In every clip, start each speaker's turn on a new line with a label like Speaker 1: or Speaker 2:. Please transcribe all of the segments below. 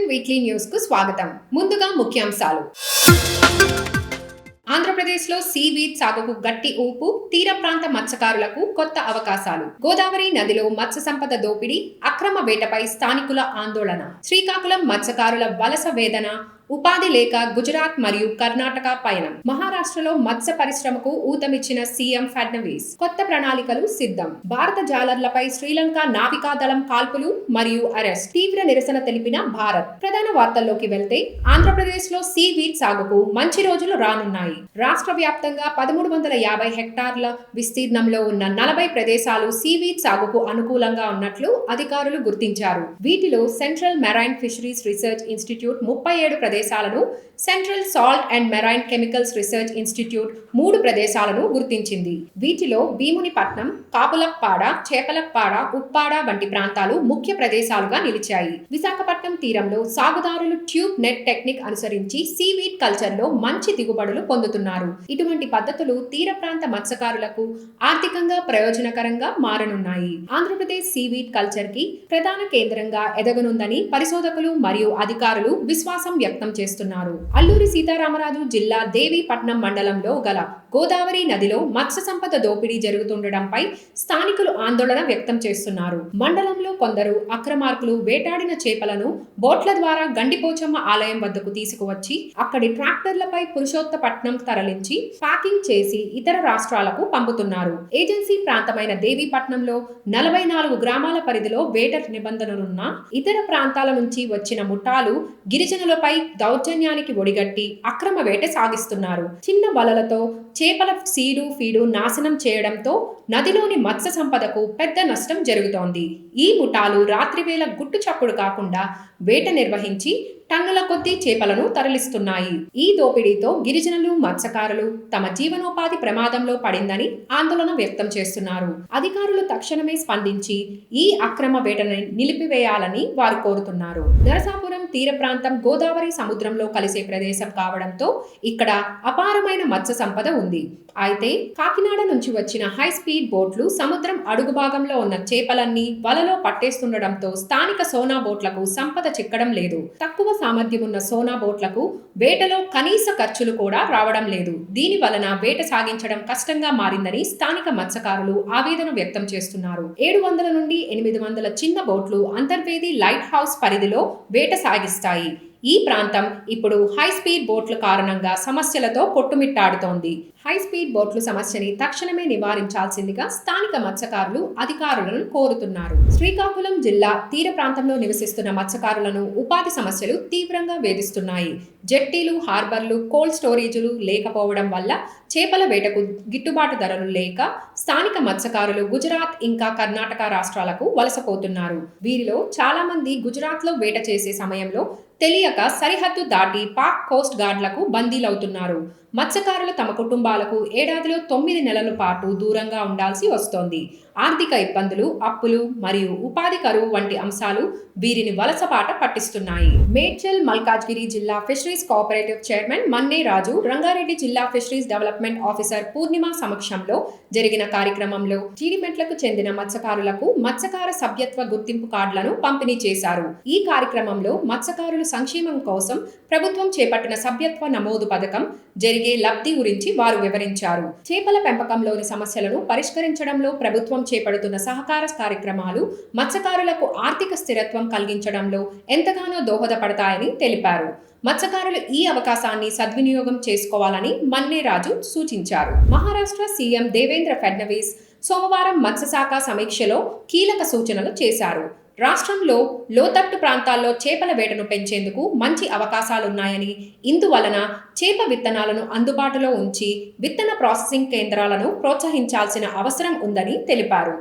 Speaker 1: Vision weekly news కు స్వాగతం. ముందుగా ముఖ్యాంశాలు. ఆంధ్రప్రదేశ్లో సీవీడ్ సాగుకు గట్టి ఊపు, తీర ప్రాంత మత్స్యకారులకు కొత్త అవకాశాలు. గోదావరి నదిలో మత్స్య సంపద దోపిడీ, అక్రమ వేటపై స్థానికుల ఆందోళన. శ్రీకాకుళం మత్స్యకారుల వలస వేదన, ఉపాధి లేక గుజరాత్ మరియు కర్ణాటక పయనం. మహారాష్ట్రలో మత్స్య పరిశ్రమకు ఊతమిచ్చిన సీఎం ఫడ్నవీస్. కొత్త ప్రణాళికలు సిద్ధం. భారత జాలర్లపై శ్రీలంక నావికాదళం కాల్పులు మరియు అరెస్ట్. తీవ్ర నిరసన తెలిపిన భారత్. ప్రధాన వార్తల్లోకి వెళ్తే, ఆంధ్రప్రదేశ్ లో సీవీడ్ సాగుకు మంచి రోజులు రానున్నాయి. రాష్ట్ర వ్యాప్తంగా 1350 హెక్టార్ల విస్తీర్ణంలో ఉన్న 40 ప్రదేశాలు సీవీడ్ సాగుకు అనుకూలంగా ఉన్నట్లు అధికారులు గుర్తించారు. వీటిలో central marine fisheries research institute 37 ప్రదేశాలను, central salt and marine chemicals research institute 3 ప్రదేశాలను గుర్తించింది. వీటిలో భీమునిపట్నం, కాపులప్పాడ, చేపలప్పాడ, ఉప్పాడ వంటి ప్రాంతాలు ముఖ్య ప్రదేశాలుగా నిలిచాయి. విశాఖపట్నం తీరంలో సాగుదారులు ట్యూబ్ నెట్ టెక్నిక్ అనుసరించి సీవీడ్ కల్చర్ లో మంచి దిగుబడులు పొందుతున్నారు. ఇటువంటి పద్ధతులు తీర ప్రాంత మత్స్యకారులకు ఆర్థికంగా ప్రయోజనకరంగా మారనున్నాయి. ఆంధ్రప్రదేశ్ సీవీడ్ కల్చర్ కి ప్రధాన కేంద్రంగా ఎదగనుందని పరిశోధకులు మరియు అధికారులు విశ్వాసం వ్యక్తం చేస్తున్నారు. అల్లూరి సీతారామరాజు జిల్లా దేవీపట్నం మండలంలో గల గోదావరి నదిలో మత్స్య సంపద దోపిడీ జరుగుతుండటంపై స్థానికులు ఆందోళన వ్యక్తం చేస్తున్నారు. మండలంలో కొందరు అక్రమార్కులు వేటాడిన చేపలను బోట్ల ద్వారా గండిపోచమ్మ ఆలయం వద్దకు తీసుకువచ్చి అక్కడి ట్రాక్టర్లపై పురుషోత్తపట్నం తరలించి ప్యాకింగ్ చేసి ఇతర రాష్ట్రాలకు పంపుతున్నారు. ఏజెన్సీ ప్రాంతమైన దేవీపట్నంలో 44 గ్రామాల పరిధిలో వేట నిబంధనలున్న ఇతర ప్రాంతాల నుంచి వచ్చిన ముఠాలు గిరిజనులపై దౌర్జన్యానికి ఒడిగట్టి అక్రమ వేట సాగిస్తున్నారు. చిన్న వలలతో చేపల ఫీడు నాశనం చేయడంతో నదిలోని మత్స్య సంపదకు పెద్ద నష్టం జరుగుతోంది. ఈ ముఠాలు రాత్రివేళ గుట్టు చప్పుడు కాకుండా వేట నిర్వహించి టన్నుల కొద్దీ చేపలను తరలిస్తున్నాయి. ఈ దోపిడీతో గిరిజనులు, మత్స్యకారులు తమ జీవనోపాధి ప్రమాదంలో పడిందని ఆందోళన వ్యక్తం చేస్తున్నారు. అధికారులు తక్షణమే స్పందించి ఈ అక్రమ వేటను నిలిపివేయాలని వారు కోరుతున్నారు. నరసాపురం తీర ప్రాంతం గోదావరి సముద్రంలో కలిసే ప్రదేశం కావడంతో ఇక్కడ అపారమైన మత్స్య సంపద ఉంది. అయితే కాకినాడ నుంచి వచ్చిన హై స్పీడ్ బోట్లు సముద్రం అడుగు భాగంలో ఉన్న చేపలన్నీ వలలో పట్టేస్తుండటంతో స్థానిక సోనా బోట్లకు సంపద చిక్కడం లేదు. తక్కువ సామర్థ్యం ఉన్న సోనా బోట్లకు వేటలో కనీస ఖర్చులు కూడా రావడం లేదు. దీని వలన వేట సాగించడం కష్టంగా మారిందని స్థానిక మత్స్యకారులు ఆవేదన వ్యక్తం చేస్తున్నారు. 700 నుండి 800 చిన్న బోట్లు అంతర్వేది లైట్ హౌస్ పరిధిలో వేట సాగిస్తాయి. ఈ ప్రాంతం ఇప్పుడు హై స్పీడ్ బోట్ల కారణంగా సమస్యలతో కొట్టుమిట్టాడుతోంది. హై స్పీడ్ బోట్ల సమస్యని తక్షణమే నివారించాల్సిందిగా స్థానిక మత్స్యకారులు అధికారులను కోరుతున్నారు. శ్రీకాకుళం జిల్లా తీర ప్రాంతంలో నివసిస్తున్న మత్స్యకారులను ఉపాధి సమస్యలు తీవ్రంగా వేధిస్తున్నాయి. జెట్టీలు, హార్బర్లు, కోల్డ్ స్టోరేజీలు లేకపోవడం వల్ల చేపల వేటకు గిట్టుబాటు ధరలు లేక స్థానిక మత్స్యకారులు గుజరాత్ ఇంకా కర్ణాటక రాష్ట్రాలకు వలసపోతున్నారు. వీరిలో చాలా మంది గుజరాత్ లో వేట చేసే సమయంలో తెలియక సరిహద్దు దాటి పాక్ కోస్ట్ గార్డ్లకు బందీలవుతున్నారు. మత్స్యకారులు తమ కుటుంబాలకు ఏడాదిలో 9 నెలల పాటు దూరంగా ఉండాల్సి వస్తోంది. ఆర్థిక ఇబ్బందులు, అప్పులు మరియు ఉపాధి కరువు వంటి అంశాలు వీరిని వలసపాట పట్టిస్తున్నాయి. మేడ్చల్ మల్కాజ్గిరి జిల్లా ఫిషరీస్ కోఆపరేటివ్ చైర్మన్ మన్నే రాజు, రంగారెడ్డి జిల్లా ఫిషరీస్ డెవలప్మెంట్ ఆఫీసర్ పూర్ణిమ సమక్షంలో జరిగిన కార్యక్రమంలో జీడిమెట్లకు చెందిన మత్స్యకారులకు మత్స్యకార సభ్యత్వ గుర్తింపు కార్డులను పంపిణీ చేశారు. ఈ కార్యక్రమంలో మత్స్యకారుల సంక్షేమం కోసం ప్రభుత్వం చేపట్టిన సభ్యత్వ నమోదు పథకం, జరిగే లబ్ధి గురించి వారు వివరించారు. చేపల పెంపకంలోని సమస్యలను పరిష్కరించడంలో ప్రభుత్వం చేపడుతున్న సహకార కార్యక్రమాలు మత్స్యకారులకు ఆర్థిక స్థిరత్వం కలిగించడంలో ఎంతగానో దోహదపడతాయని తెలిపారు. మత్స్యకారులు ఈ అవకాశాన్ని సద్వినియోగం చేసుకోవాలని మన్నేరాజు సూచించారు. మహారాష్ట్ర సీఎం దేవేంద్ర ఫడ్నవీస్ సోమవారం మత్స్యశాఖ సమీక్షలో కీలక సూచనలు చేశారు. రాష్ట్రంలో లోతట్టు ప్రాంతాల్లో చేపల వేటను పెంచేందుకు మంచి అవకాశాలున్నాయని, ఇందువలన చేప విత్తనాలను అందుబాటులో ఉంచి విత్తన ప్రాసెసింగ్ కేంద్రాలను ప్రోత్సహించాల్సిన అవసరం ఉందని తెలిపారు.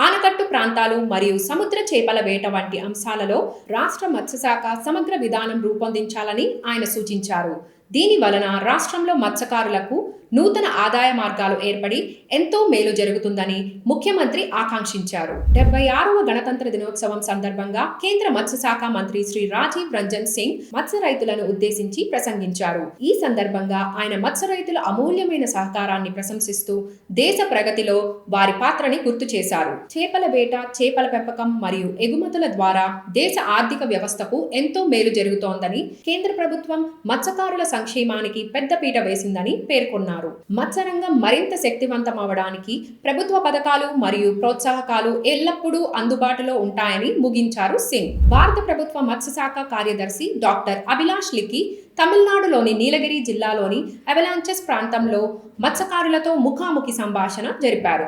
Speaker 1: ఆనకట్టు ప్రాంతాలు మరియు సముద్ర చేపల వేట వంటి అంశాలలో రాష్ట్ర మత్స్యశాఖ సమగ్ర విధానం రూపొందించాలని ఆయన సూచించారు. దీని వలన రాష్ట్రంలో మత్స్యకారులకు నూతన ఆదాయ మార్గాలు ఏర్పడి ఎంతో మేలు జరుగుతుందని ముఖ్యమంత్రి ఆకాంక్షించారు. 76వ గణతంత్ర దినోత్సవం సందర్భంగా కేంద్ర మత్స్యశాఖ మంత్రి శ్రీ రాజీవ్ రంజన్ సింగ్ మత్స్య రైతులను ఉద్దేశించి ప్రసంగించారు. ఈ సందర్భంగా ఆయన మత్స్య రైతుల అమూల్యమైన సహకారాన్ని ప్రశంసిస్తూ దేశ ప్రగతిలో వారి పాత్రని గుర్తు చేశారు. చేపల వేట, చేపల పెంపకం మరియు ఎగుమతుల ద్వారా దేశ ఆర్థిక వ్యవస్థకు ఎంతో మేలు జరుగుతోందని, కేంద్ర ప్రభుత్వం మత్స్యకారుల సంక్షేమానికి పెద్దపీట వేసిందని పేర్కొన్నారు. మత్స్యరంగం మరింత శక్తివంతం అవడానికి ప్రభుత్వ పథకాలు మరియు ప్రోత్సాహకాలు ఎల్లప్పుడూ అందుబాటులో ఉంటాయని ముగించారు సింగ్. భారత ప్రభుత్వ మత్స్యశాఖ కార్యదర్శి డాక్టర్ అభిలాష్ లికి తమిళనాడులోని నీలగిరి జిల్లాలోని అవలాంచెస్ ప్రాంతంలో మత్స్యకారులతో ముఖాముఖి సంభాషణ జరిపారు.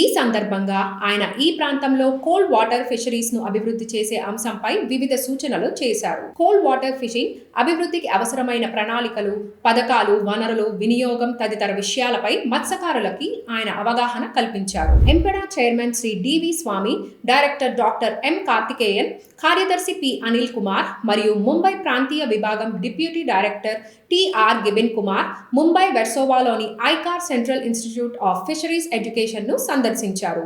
Speaker 1: ఈ సందర్భంగా ఆయన ఈ ప్రాంతంలో కోల్డ్ వాటర్ ఫిషరీస్ ను అభివృద్ధి చేసే అంశంపై వివిధ సూచనలు చేశారు. కోల్డ్ వాటర్ ఫిషింగ్ అభివృద్ధికి అవసరమైన ప్రణాళికలు, పథకాలు, వనరులు, వినియోగం తదితర విషయాలపై మత్స్యకారులకి ఆయన అవగాహన కల్పించారు. MPEDA chairman Shri DV Swamy, director doctor M Karthikeyan, కార్యదర్శి పి అనిల్ కుమార్ మరియు ముంబై ప్రాంతీయ విభాగం deputy director TR Gibin Kumar Mumbai వెర్సోవాలోని ICAR central institute of fisheries education ను సందర్శించారు.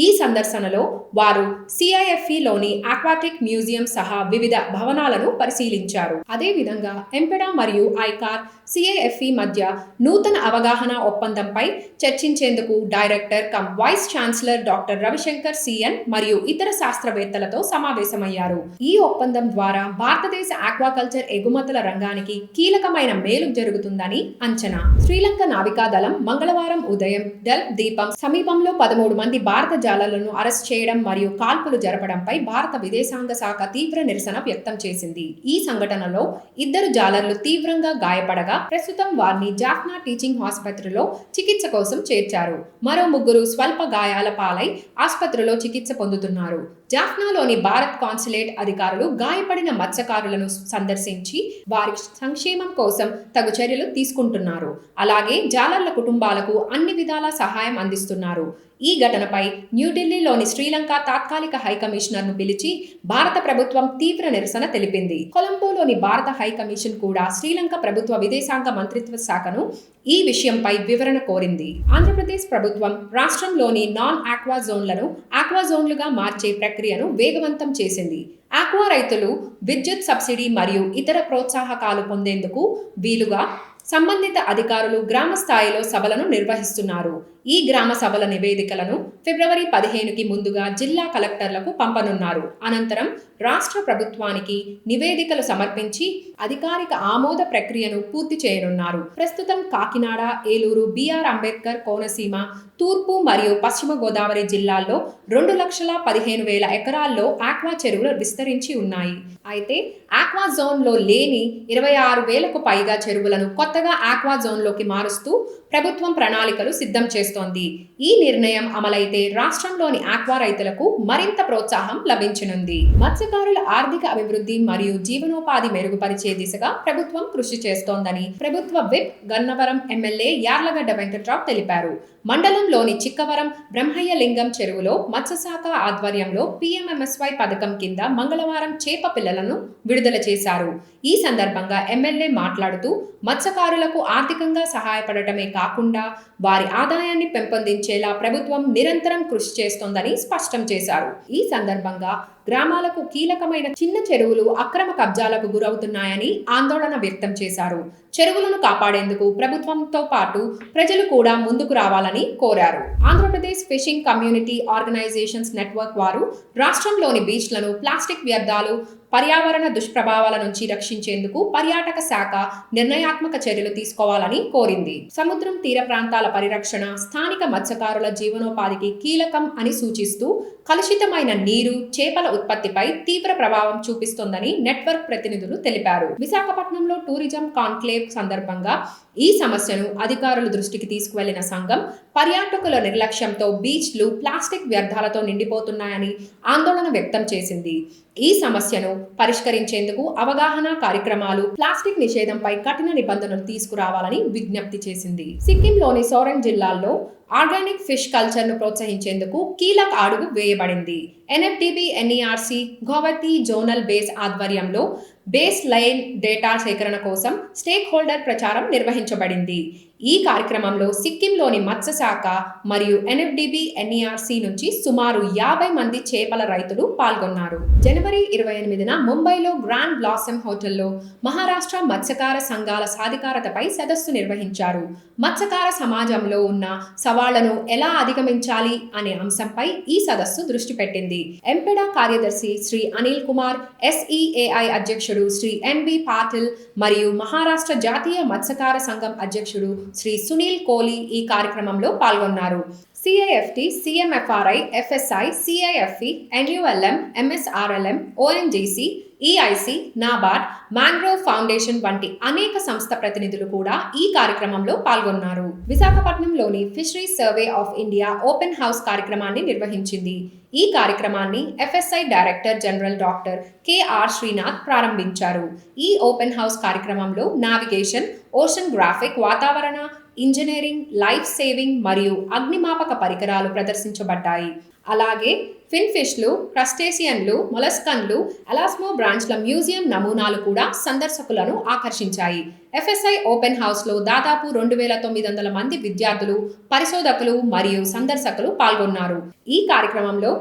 Speaker 1: ఈ సందర్శనలో వారు సిఐఎఫ్ఈలోని ఆక్వాటిక్ మ్యూజియం సహా వివిధ భవనాలను పరిశీలించారు. అదేవిధంగా ఎంపెడా మరియు ఐకార్ సిఐఎఫ్ఈ మధ్య నూతన అవగాహన ఒప్పందంపై చర్చించేందుకు director cum vice chancellor doctor Ravishankar CN మరియు ఇతర శాస్త్రవేత్తలతో సమావేశమయ్యారు. ఈ ఒప్పందం ద్వారా భారతదేశ ఆక్వాకల్చర్ ఎగుమతుల రంగానికి కీలకమైన మేలు జరుగుతుందని అంచనా. శ్రీలంక నావికాదళం మంగళవారం ఉదయం డెల్ఫ్ ద్వీపం సమీపంలో 13 మంది భారత జాలర్లను అరెస్ట్ చేయడం మరియు కాల్పులు జరపడంపై భారత విదేశాంగ శాఖ తీవ్ర నిరసన వ్యక్తం చేసింది. ఈ సంఘటనలో 2 జాలర్లు తీవ్రంగా గాయపడగా ప్రస్తుతం వారిని జాఫ్నా టీచింగ్ ఆసుపత్రిలో చికిత్స కోసం చేర్చారు. మరో 3 స్వల్ప గాయాల పాలై ఆసుపత్రిలో చికిత్స పొందుతున్నారు. జాఫ్నాలోని భారత్ కాన్సులేట్ అధికారులు గాయపడిన మత్స్యకారులను సందర్శించి వారి సంక్షేమం కోసం తగు చర్యలు తీసుకుంటున్నారు. అలాగే జాలర్ల కుటుంబాలకు అన్ని విధాల సహాయం అందిస్తున్నారు. ఈ ఘటనపై న్యూఢిల్లీలోని శ్రీలంక తాత్కాలిక హై కమిషనర్ ను పిలిచి భారత ప్రభుత్వం తీవ్ర నిరసన తెలిపింది. కొలంబోలోని భారత హై కమిషన్ కూడా శ్రీలంక ప్రభుత్వ విదేశాంగ మంత్రిత్వ శాఖను ఈ విషయంపై వివరణ కోరింది. ఆంధ్రప్రదేశ్ ప్రభుత్వం రాష్ట్రంలోని నాన్ ఆక్వా జోన్లను ఆక్వా జోన్లుగా మార్చే ప్రక్రియను వేగవంతం చేసింది. ఆక్వా రైతులు విద్యుత్ సబ్సిడీ మరియు ఇతర ప్రోత్సాహకాలు పొందేందుకు వీలుగా సంబంధిత అధికారులు గ్రామ స్థాయిలో సభలను నిర్వహిస్తున్నారు. ఈ గ్రామ సభల నివేదికలను ఫిబ్రవరి 15కి ముందుగా జిల్లా కలెక్టర్లకు పంపనున్నారు. అనంతరం రాష్ట్ర ప్రభుత్వానికి నివేదికలు సమర్పించి అధికారిక ఆమోద ప్రక్రియను పూర్తి చేయనున్నారు. ప్రస్తుతం కాకినాడ, ఏలూరు, బిఆర్ అంబేద్కర్, కోనసీమ, తూర్పు మరియు పశ్చిమ గోదావరి జిల్లాల్లో 2,15,000 ఎకరాల్లో ఆక్వా చెరువులు విస్తరించి ఉన్నాయి. అయితే ఆక్వా జోన్లో లేని 26,000కు పైగా చెరువులను కొత్తగా ఆక్వా జోన్లోకి మారుస్తూ ప్రభుత్వం ప్రణాళికలు సిద్ధం చేస్తోంది. ఈ నిర్ణయం అమలైతే రాష్ట్రంలోని ఆక్వా రైతులకు మరింత ప్రోత్సాహం లభించనుంది. మత్స్యకారుల ఆర్థిక అభివృద్ధి మరియు జీవనోపాధి మెరుగుపరిచే దిశగా ప్రభుత్వం కృషి చేస్తోందని ప్రభుత్వ విప్ గన్నవరం ఎమ్మెల్యే యార్లగడ్డ వెంకట్రావు తెలిపారు. మండలంలోని చిక్కవరం బ్రహ్మయ్యలింగం చెరువులో మత్స్యశాఖ ఆధ్వర్యంలో పిఎంఎంఎస్వై పథకం కింద మంగళవారం చేప పిల్లలను విడుదల చేశారు. ఈ సందర్భంగా ఎమ్మెల్యే మాట్లాడుతూ మత్స్యకారులకు ఆర్థికంగా సహాయపడటమే కాకుండా వారి ఆదాయాన్ని పెంపొందించేలా ప్రభుత్వం నిరంతరం కృషి చేస్తోందని స్పష్టం చేశారు. ఈ సందర్భంగా గ్రామాలకు కీలకమైన చిన్న చెరువులు అక్రమ కబ్జాలకు గురవుతున్నాయని ఆందోళన వ్యక్తం చేశారు. చెరువులను కాపాడేందుకు ప్రభుత్వంతో పాటు ప్రజలు కూడా ముందుకు రావాలని కోరారు. Andhra Pradesh fishing community organisations network వారు రాష్ట్రంలోని బీచ్లను ప్లాస్టిక్ వ్యర్థాలు, పర్యావరణ దుష్ప్రభావాల నుంచి రక్షించేందుకు పర్యాటక శాఖ నిర్ణయాత్మక చర్యలు తీసుకోవాలని కోరింది. సముద్రం తీర ప్రాంతాల పరిరక్షణ స్థానిక మత్స్యకారుల జీవనోపాధికి కీలకం అని సూచిస్తూ కలుషితమైన నీరు, చేపల ఉత్పత్తిపై తీవ్ర ప్రభావం చూపిస్తోందని నెట్వర్క్ ప్రతినిధులు తెలిపారు. విశాఖపట్నంలో టూరిజం కాన్క్లేవ్ సందర్భంగా ఈ సమస్యను అధికారుల దృష్టికి తీసుకువెళ్లిన సంఘం పర్యాటకుల నిర్లక్ష్యంతో బీచ్లు ప్లాస్టిక్ వ్యర్థాలతో నిండిపోతున్నాయని ఆందోళన వ్యక్తం చేసింది. ఈ సమస్యను పరిష్కరించేందుకు అవగాహన కార్యక్రమాలు, ప్లాస్టిక్ నిషేధంపై కఠిన నిబంధనలు తీసుకురావాలని విజ్ఞప్తి చేసింది. సిక్కింలోని సోరెంగ్ జిల్లాలో ఆర్గానిక్ ఫిష్ కల్చర్ ను ప్రోత్సహించేందుకు కీలక అడుగు వేయబడింది. ఎన్ఎఫ్డిబి, ఎన్ఈఆర్సి, గౌహతి జోనల్ బేస్ ఆధ్వర్యంలో బేస్ లైన్ డేటా సేకరణ కోసం స్టేక్ హోల్డర్ ప్రచారం నిర్వహించబడింది. ఈ కార్యక్రమంలో సిక్కింలోని మత్స్యశాఖ మరియు ఎన్ఎఫ్డిబి ఎన్ఈఆర్సి నుంచి సుమారు 50 మంది చేపల రైతులు పాల్గొన్నారు. జనవరి 28న ముంబైలో గ్రాండ్ బ్లాసమ్ హోటల్లో మహారాష్ట్ర మత్స్యకార సంఘాల సాధికారతపై సదస్సు నిర్వహించారు. మత్స్యకార సమాజంలో ఉన్న సవాళ్లను ఎలా అధిగమించాలి అనే అంశంపై ఈ సదస్సు దృష్టి పెట్టింది. ఎంపెడా కార్యదర్శి శ్రీ అనిల్ కుమార్, ఎస్ఈఏఐ అధ్యక్షుడు శ్రీ ఎన్బి పాటిల్ మరియు మహారాష్ట్ర జాతీయ మత్స్యకార సంఘం అధ్యక్షుడు శ్రీ సునీల్ కోహ్లీ ఈ కార్యక్రమంలో పాల్గొన్నారు. CIFT, CMFRI, FSI, CIFE, NULM, MSRLM, ONGC, EIC, NABARD, mangrove foundation వంటి అనేక సంస్థ ప్రతినిధులు కూడా ఈ కార్యక్రమంలో పాల్గొన్నారు. విశాఖపట్నంలోని fisheries survey of India open house కార్యక్రమాన్ని నిర్వహించింది. ఈ కార్యక్రమాన్ని FSI director general doctor KR Srinath ప్రారంభించారు. ఈ ఓపెన్ హౌస్ కార్యక్రమంలో నావిగేషన్, ఓషన్ గ్రాఫిక్, వాతావరణ ఇంజనీరింగ్, లైఫ్ సేవింగ్ మరియు అగ్నిమాపక పరికరాలు ప్రదర్శించబడ్డాయి. అలాగే ఫిన్ఫిష్లు, క్రస్టేసియన్లు, మొలస్కన్లు, ఎలాస్మో బ్రాంచ్ల మ్యూజియం నమూనాలు కూడా సందర్శకులను ఆకర్షించాయి. ఎఫ్ఎస్ఐ ఓపెన్ హౌస్లో దాదాపు 2900 మంది విద్యార్థులు, పరిశోధకులు మరియు సందర్శకులు పాల్గొన్నారు. ఈ కార్యక్రమంలో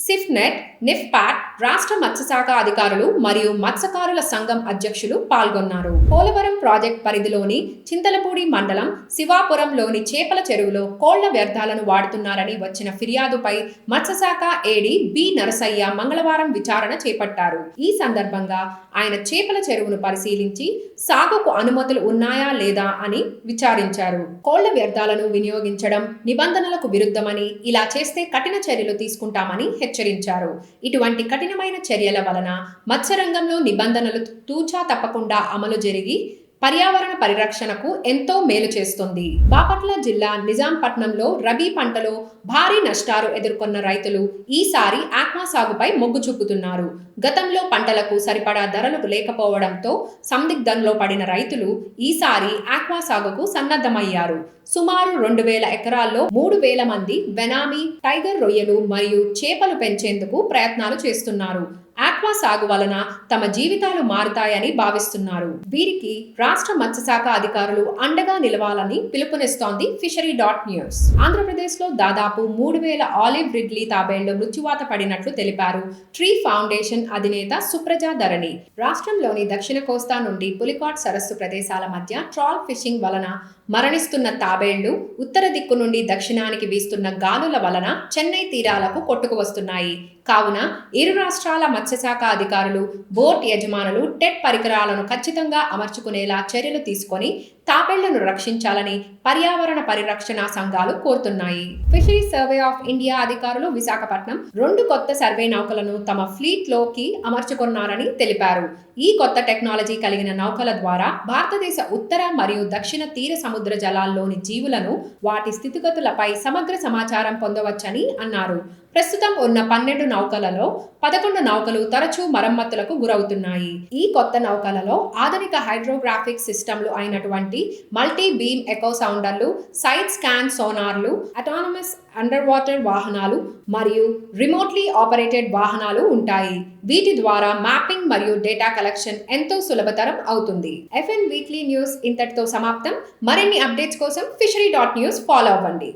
Speaker 1: సిఫ్నెట్, నిఫ్పాట్, రాష్ట్ర మత్స్యశాఖ అధికారులు మరియు మత్స్యకారుల సంఘం అధ్యక్షులు పాల్గొన్నారు. పోలవరం ప్రాజెక్ట్ పరిధిలోని చింతలపూడి మండలం శివాపురంలోని చేపల చెరువులో కోళ్ల వ్యర్థాలను వాడుతున్నారని వచ్చిన ఫిర్యాదుపై మత్స్యశాఖ ఏడీ బి నరసయ్య మంగళవారం విచారణ చేపట్టారు. ఈ సందర్భంగా ఆయన చేపల చెరువును పరిశీలించి సాగుకు అనుమతులు ఉన్నాయా లేదా అని విచారించారు. కోళ్ల వ్యర్థాలను వినియోగించడం నిబంధనలకు విరుద్ధమని, ఇలా చేస్తే కఠిన చర్యలు తీసుకుంటామని హెచ్చరించారు. ఇటువంటి కఠినమైన చర్యల వలన మత్స్యరంగంలో నిబంధనలు తూచా తప్పకుండా అమలు జరిగి పర్యావరణ పరిరక్షణకు ఎంతో మేలు చేస్తుంది. బాపట్ల జిల్లా నిజాంపట్నంలో రబీ పంటలో భారీ నష్టాలు ఎదుర్కొన్న రైతులు ఈసారి ఆక్వా సాగుపై మొగ్గు చూపుతున్నారు. గతంలో పంటలకు సరిపడా ధరలు లేకపోవడంతో సందిగ్ధంలో పడిన రైతులు ఈసారి ఆక్వా సాగుకు సన్నద్ధమయ్యారు. సుమారు 2000 ఎకరాల్లో 3000 మంది బెనామీ, టైగర్ రొయ్యలు మరియు చేపలు పెంచేందుకు ప్రయత్నాలు చేస్తున్నారు. ఆక్వా సాగు వలన తమ జీవితాలు మారుతాయని భావిస్తున్నారు. వీరికి రాష్ట్ర మత్స్యశాఖ అధికారులు అండగా నిలవాలని పిలుపునిస్తోంది fishery.news. ఆంధ్రప్రదేశ్లో దాదాపు 3000 ఆలివ్ రిడ్లీ తాబేళ్లు మృత్యువాత పడినట్లు తెలిపారు ట్రీ ఫౌండేషన్ అధినేత సుప్రజా ధరణి. రాష్ట్రంలోని దక్షిణ కోస్తా నుండి పులికాట్ సరస్సు ప్రదేశాల మధ్య ట్రాల్ ఫిషింగ్ వలన మరణిస్తున్న తాబేళ్లు ఉత్తర దిక్కు నుండి దక్షిణానికి వీస్తున్న గాలుల వలన చెన్నై తీరాలకు కొట్టుకు వస్తున్నాయి. కావున ఇరు రాష్ట్రాల మత్స్యశాఖ అధికారులు, బోట్ యజమానులు టెట్ పరికరాలను ఖచ్చితంగా అమర్చుకునేలా చర్యలు తీసుకొని తాబేళ్లను రక్షించాలని పర్యావరణ పరిరక్షణ సంఘాలు కోరుతున్నాయి. ఫిషరీస్ సర్వే ఆఫ్ ఇండియా అధికారులు విశాఖపట్నం 2 కొత్త సర్వే నౌకలను తమ ఫ్లీట్ లోకి అమర్చుకున్నారని తెలిపారు. ఈ కొత్త టెక్నాలజీ కలిగిన నౌకల ద్వారా భారతదేశ ఉత్తర మరియు దక్షిణ తీర సముద్ర జలాల్లోని జీవులను, వాటి స్థితిగతులపై సమగ్ర సమాచారం పొందవచ్చని అన్నారు. ప్రస్తుతం ఉన్న 12 నౌకలలో 11 నౌకలు తరచూ మరమ్మతులకు గురవుతున్నాయి. ఈ కొత్త నౌకలలో ఆధునిక హైడ్రోగ్రాఫిక్ సిస్టంలు అయినటువంటి మల్టీ బీమ్ ఎకో సౌండర్లు, సైడ్ స్కాన్ సోనార్లు, అటానమస్ అండర్ వాటర్ వాహనాలు మరియు రిమోట్లీ ఆపరేటెడ్ వాహనాలు ఉంటాయి. వీటి ద్వారా మ్యాపింగ్ మరియు డేటా కలెక్షన్ ఎంతో సులభతరం అవుతుంది. FN వీక్లీ న్యూస్ ఇంతటితో సమాప్తం. మరిన్ని అప్డేట్స్ కోసం fishery.news ఫాలో అవ్వండి.